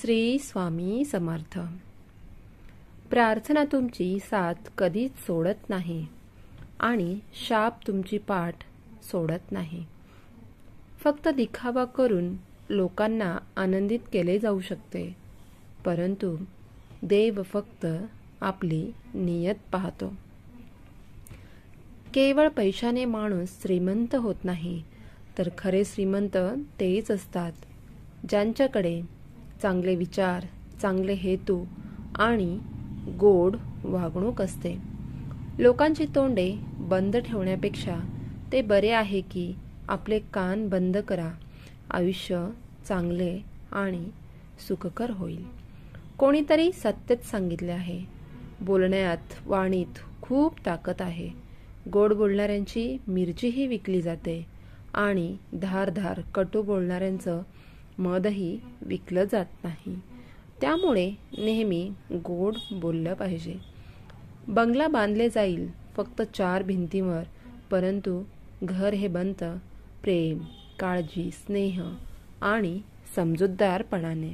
श्री स्वामी समर्थ. प्रार्थना तुमची साथ कधीच सोडत नाही आणि शाप तुमची पाठ सोडत नाही. फक्त दिखावा करून लोकांना आनंदित केले जाऊ शकते, परंतु देव फक्त आपली नियत पाहतो. केवळ पैशाने माणूस श्रीमंत होत नाही, तर खरे श्रीमंत तेच असतात ज्यांच्याकडे चांगले विचार, चांगले हेतू आणि गोड वागणूक असते. लोकांची तोंडे बंद ठेवण्यापेक्षा ते बरे आहे की आपले कान बंद करा. आयुष्य चांगले आणि सुखकर होईल. कोणीतरी सत्यच सांगितले आहे, बोलण्यात, वाणीत खूप ताकद आहे. गोड बोलणाऱ्यांची मिरचीही विकली जाते आणि धारधार कटू बोलणाऱ्यांचं मधही विकलं जात नाही. त्यामुळे नेहमी गोड बोललं पाहिजे. बंगला बांधले जाईल फक्त 4 भिंतींवर, परंतु घर हे बनतं प्रेम, काळजी, स्नेह आणि समजूतदारपणाने.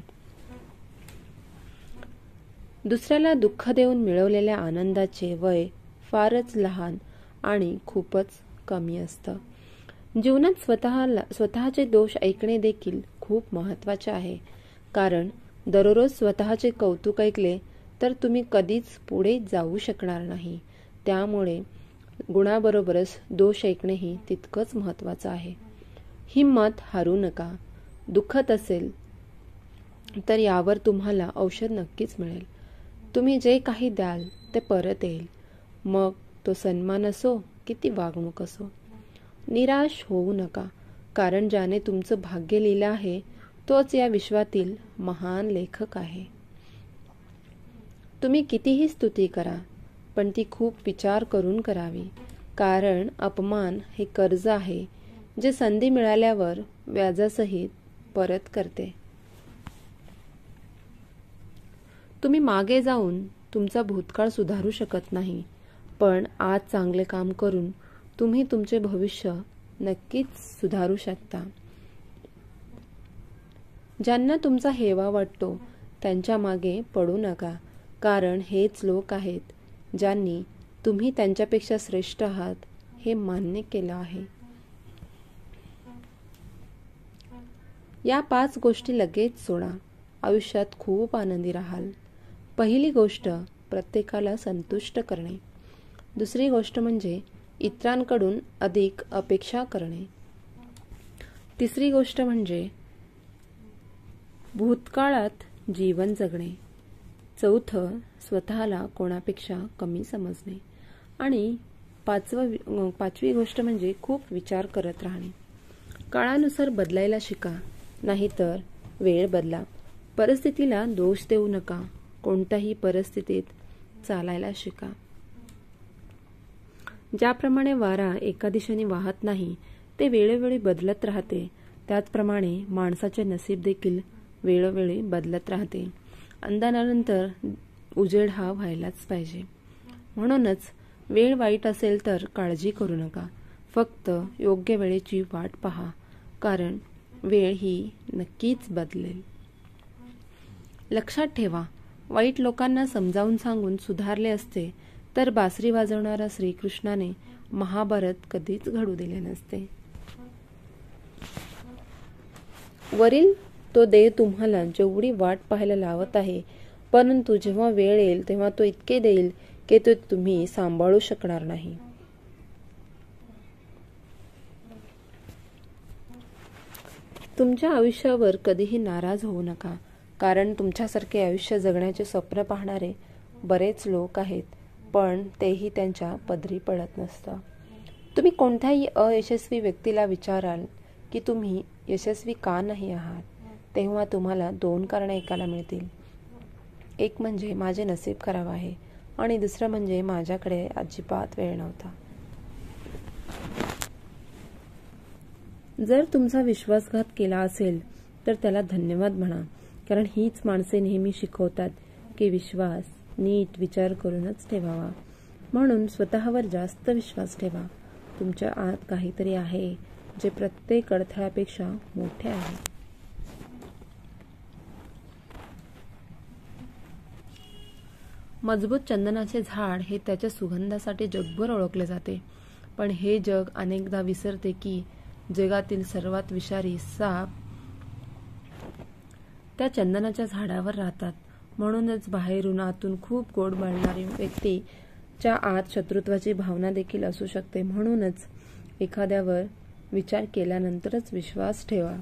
दुसऱ्याला दुःख देऊन मिळवलेल्या आनंदाचे वय फारच लहान आणि खूपच कमी असतं. जीवनात स्वतःचे दोष ऐकणे देखील खूप महत्त्वाचे आहे, कारण दररोज स्वतःचे कौतुक ऐकले तर तुम्ही कधीच पुढे जाऊ शकणार नाही. त्यामुळे गुणाबरोबरच दोष ऐकणेही तितकंच महत्त्वाचं आहे. हिंमत हारू नका. दुखत असेल तर यावर तुम्हाला औषध नक्कीच मिळेल. तुम्ही जे काही द्याल ते परत येईल, मग तो सन्मान असो की ती वागणूक असो. निराश होऊ नका, कारण ज्याने तुमचं भाग्य लिहिलं आहे तोच या विश्वातील महान लेखक आहे. तुम्ही कितीही स्तुती करा, पण ती खूप विचार करून करावी, कारण अपमान हे कर्ज आहे जे संधी मिळाल्यावर व्याजासहित परत करते. तुम्ही मागे जाऊन तुमचा भूतकाळ सुधारू शकत नाही, पण आज चांगले काम करून तुम्ही तुमचे भविष्य नक्कीच सुधारू शकता. ज्यांना तुमचा हेवा वाटतो त्यांच्या मागे पडू नका, कारण हेच लोक आहेत ज्यांनी तुम्ही त्यांच्यापेक्षा श्रेष्ठ आहात हे मान्य केलं आहे. या 5 गोष्टी लगेच सोडा. आयुष्यात खूप आनंदी राहाल. पहिली गोष्ट प्रत्येकाला संतुष्ट करणे. दुसरी गोष्ट म्हणजे इतरांकडून अधिक अपेक्षा करणे. तिसरी गोष्ट म्हणजे भूतकाळात जीवन जगणे. चौथं स्वतःला कोणापेक्षा कमी समजणे. आणि पाचवी गोष्ट म्हणजे खूप विचार करत राहणे. काळानुसार बदलायला शिका, नाहीतर वेळ बदला. परिस्थितीला दोष देऊ नका. कोणत्याही परिस्थितीत चालायला शिका. ज्याप्रमाणे वारा एका दिशेने वाहत नाही, ते वेळोवेळी बदलत राहते, त्याचप्रमाणे माणसाचे नसीब देखील वेळोवेळी बदलत राहते. अंधारानंतर उजेड हा व्हायलाच पाहिजे. म्हणूनच वेळ वाईट असेल तर काळजी करू नका. फक्त योग्य वेळेची वाट पहा, कारण वेळ ही नक्कीच बदलेल. लक्षात ठेवा, वाईट लोकांना समजावून सांगून सुधारले असते तर बासरी वाजवणारा श्रीकृष्णाने महाभारत कधीच घडू दिले नसते. वरील तो देव तुम्हाला जेवढी वाट पाहायला लावत आहे, परंतु जेव्हा वेळ येईल तेव्हा तो इतके देईल की ते तुम्ही सांभाळू शकणार नाही. तुमच्या आयुष्यावर कधीही नाराज होऊ नका, कारण तुमच्यासारखे आयुष्य जगण्याचे स्वप्न पाहणारे बरेच लोक आहेत, पण तेही त्यांच्या पदरी पडत नसतं. तुम्ही कोणत्याही अयशस्वी व्यक्तीला विचाराल की तुम्ही यशस्वी का नाही आहात, तेव्हा तुम्हाला 2 कारणे ऐकायला मिळतील. एक म्हणजे माझे नसीब खराब आहे आणि दुसरं म्हणजे माझ्याकडे अजिबात वेळ नव्हता. जर तुमचा विश्वासघात केला असेल तर त्याला धन्यवाद म्हणा, कारण हीच माणसे नेहमी शिकवतात की विश्वास नीट विचार करूनच ठेवावा. म्हणून स्वतःवर जास्त विश्वास ठेवा. तुमच्या आत काहीतरी आहे जे प्रत्येक अडथळ्यापेक्षा मोठे आहे. मजबूत चंदनाचे झाड हे त्याच्या सुगंधासाठी जगभर ओळखले जाते. पण हे जग अनेकदा विसरते की जगातील सर्वात विषारी साप त्या चंदनाच्या झाडावर राहतात. म्हणूनच बाहेरून आतून खूप गोड बोलणारी व्यक्तीच्या आत शत्रुत्वाची भावना देखील असू शकते. म्हणूनच एखाद्यावर विचार केल्यानंतरच विश्वास ठेवा.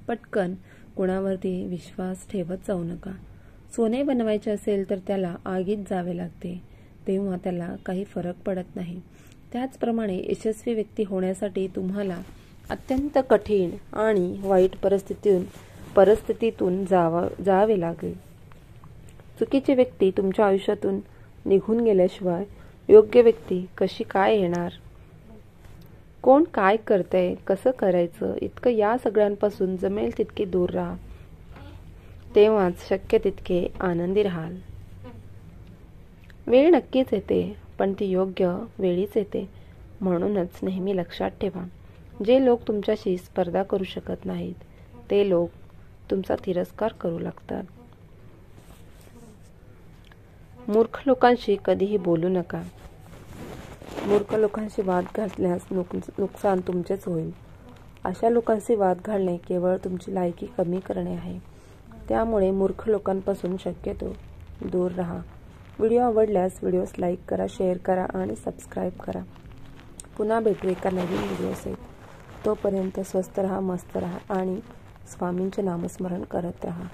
पटकन कोणावरती विश्वास ठेवत जाऊ नका. सोने बनवायचे असेल तर त्याला आगीत जावे लागते, तेव्हा त्याला काही फरक पडत नाही. त्याचप्रमाणे यशस्वी व्यक्ती होण्यासाठी तुम्हाला अत्यंत कठीण आणि वाईट परिस्थितीतून जावे लागेल. चुकीची व्यक्ती तुमच्या आयुष्यातून निघून गेल्याशिवाय योग्य व्यक्ती कशी काय येणार? कोण काय करतंय, कसं करायचं, इतकं या सगळ्यांपासून जमेल तितके दूर राहा. तेव्हाच शक्य तितके आनंदी राहाल. वेळ नक्कीच येते, पण ती योग्य वेळीच येते. म्हणूनच नेहमी लक्षात ठेवा, जे लोक तुमच्याशी स्पर्धा करू शकत नाहीत, ते लोक तुमचा तिरस्कार करू लागतात. मूर्ख लोकांशी कधीही बोलू नका. मूर्ख लोकांशी वाद घातल्यास नुकसान तुमचेच होईल. अशा लोकांशी वाद घालणे केवळ तुमची लायकी कमी करणे आहे. त्यामुळे मूर्ख लोकांपासून शक्यतो दूर राहा. व्हिडिओ आवडल्यास व्हिडिओस लाईक करा, शेअर करा आणि सबस्क्राईब करा. पुन्हा भेटू एका नवीन व्हिडिओसहित. तोपर्यंत स्वस्थ राहा, मस्त राहा आणि स्वामींचे नामस्मरण करत राहा.